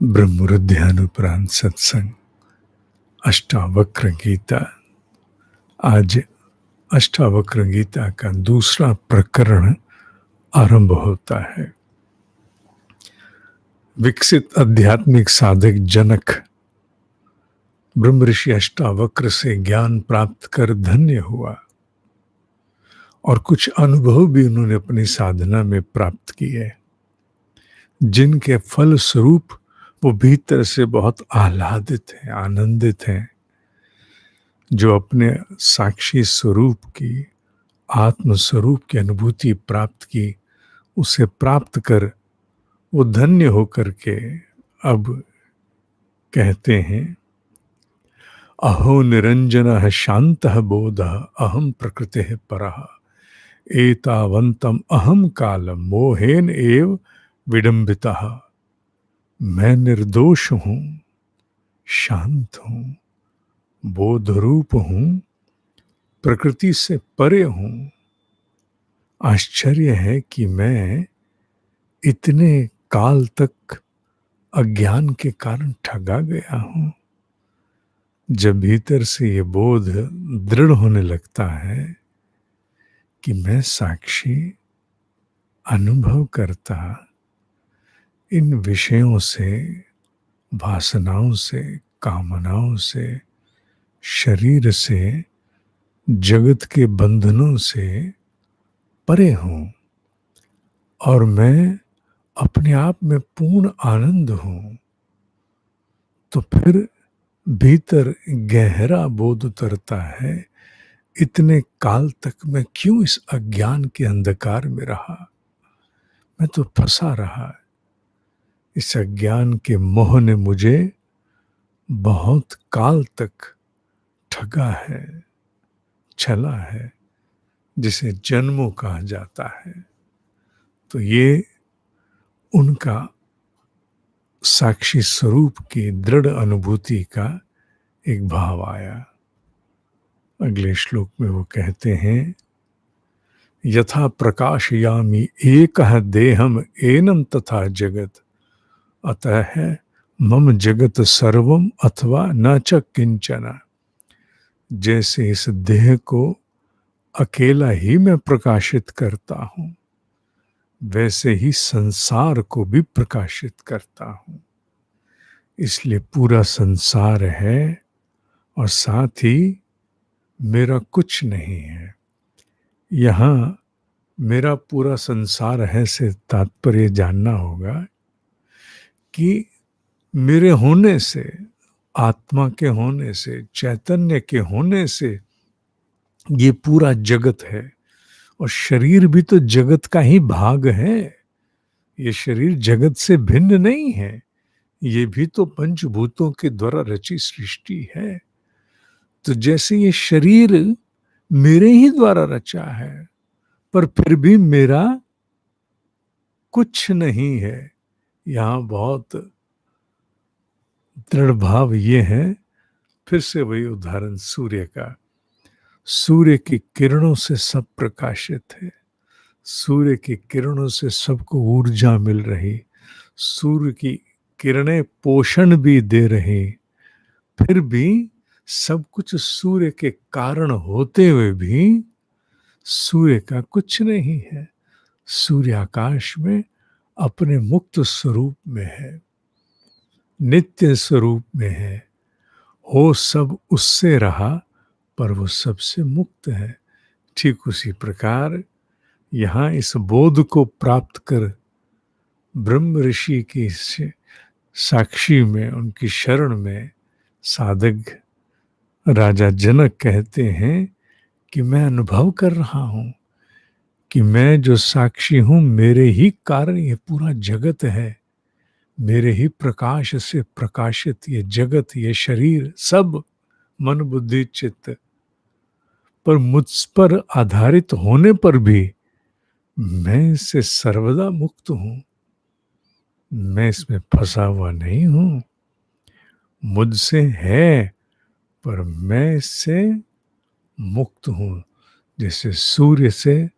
ब्रह्मरुद्ध्यानुप्रांत सत्संग अष्टावक्र गीता। आज अष्टावक्र गीता का दूसरा प्रकरण आरंभ होता है। विकसित आध्यात्मिक साधक जनक ब्रह्म ऋषि अष्टावक्र से ज्ञान प्राप्त कर धन्य हुआ और कुछ अनुभव भी उन्होंने अपनी साधना में प्राप्त किए, जिनके फल स्वरूप वो भीतर से बहुत आह्लादित हैं, आनंदित हैं। जो अपने साक्षी स्वरूप की, आत्म स्वरूप की अनुभूति प्राप्त की, उसे प्राप्त कर वो धन्य होकर के अब कहते हैं, अहो निरंजनः शांतः बोधः अहम प्रकृतिः परः एतावंतम अहम कालम मोहेन एव विडंबितः। मैं निर्दोष हूं, शांत हूं, बोध रूप हूं, प्रकृति से परे हूं। आश्चर्य है कि मैं इतने काल तक अज्ञान के कारण ठगा गया हूं। जब भीतर से ये बोध दृढ़ होने लगता है कि मैं साक्षी, अनुभव करता, इन विषयों से, वासनाओं से, कामनाओं से, शरीर से, जगत के बंधनों से परे हूं और मैं अपने आप में पूर्ण आनंद हूं, तो फिर भीतर गहरा बोध उतरता है, इतने काल तक मैं क्यों इस अज्ञान के अंधकार में रहा। मैं तो फंसा रहा। इस अज्ञान के मोह ने मुझे बहुत काल तक ठगा है, छला है, जिसे जन्मों कहा जाता है। तो ये उनका साक्षी स्वरूप की दृढ़ अनुभूति का एक भाव आया। अगले श्लोक में वो कहते हैं, यथा प्रकाशयामि एकः देहम एनम तथा जगत अतः मम जगत सर्वम अथवा न च किंचन। जैसे इस देह को अकेला ही मैं प्रकाशित करता हूं, वैसे ही संसार को भी प्रकाशित करता हूं। इसलिए पूरा संसार है और साथ ही मेरा कुछ नहीं है। यहां मेरा पूरा संसार है से तात्पर्य जानना होगा कि मेरे होने से, आत्मा के होने से, चैतन्य के होने से ये पूरा जगत है। और शरीर भी तो जगत का ही भाग है। ये शरीर जगत से भिन्न नहीं है। ये भी तो पंचभूतों के द्वारा रची सृष्टि है। तो जैसे ये शरीर मेरे ही द्वारा रचा है, पर फिर भी मेरा कुछ नहीं है। यहां बहुत दृढ़ भाव ये है, फिर से वही उदाहरण सूर्य का। सूर्य की किरणों से सब प्रकाशित है। सूर्य की किरणों से सबको ऊर्जा मिल रही। सूर्य की किरणें पोषण भी दे रही। फिर भी सब कुछ सूर्य के कारण होते हुए भी सूर्य का कुछ नहीं है। सूर्य आकाश में अपने मुक्त स्वरूप में है, नित्य स्वरूप में है। हो सब उससे रहा, पर वो सबसे मुक्त है। ठीक उसी प्रकार यहाँ इस बोध को प्राप्त कर ब्रह्म ऋषि की साक्षी में, उनकी शरण में साधक राजा जनक कहते हैं कि मैं अनुभव कर रहा हूं कि मैं जो साक्षी हूं, मेरे ही कारण ये पूरा जगत है। मेरे ही प्रकाश से प्रकाशित ये जगत, ये शरीर, सब मन बुद्धि चित्त, पर मुझ पर आधारित होने पर भी मैं इससे सर्वदा मुक्त हूं। मैं इसमें फंसा हुआ नहीं हूं। मुझसे है, पर मैं इससे मुक्त हूं। जैसे सूर्य से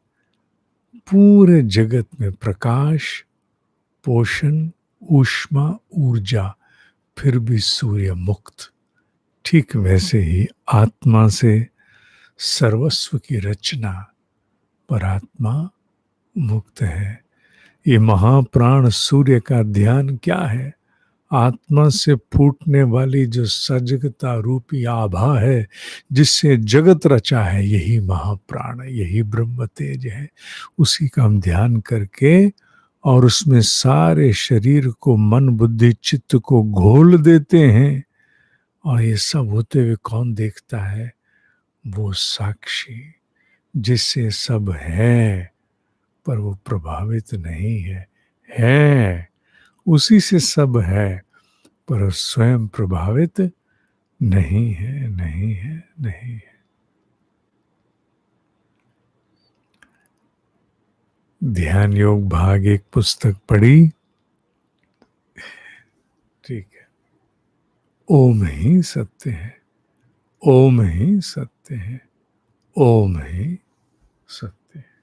पूरे जगत में प्रकाश, पोषण, ऊष्मा ऊर्जा, फिर भी सूर्य मुक्त। ठीक वैसे ही आत्मा से सर्वस्व की रचना, पर आत्मा मुक्त है। ये महाप्राण सूर्य का ध्यान क्या है? आत्मा से फूटने वाली जो सजगता रूपी आभा है, जिससे जगत रचा है, यही महाप्राण, यही ब्रह्म तेज है। उसी का हम ध्यान करके और उसमें सारे शरीर को, मन बुद्धि चित्त को घोल देते हैं। और ये सब होते हुए कौन देखता है? वो साक्षी, जिससे सब है पर वो प्रभावित नहीं है उसी से सब है, पर स्वयं प्रभावित नहीं है, नहीं है, नहीं है। ध्यान योग भाग 1 पुस्तक पढ़ी, ठीक है। ओम ही सत्य है, ओम ही सत्य है, ओम ही सत्य है।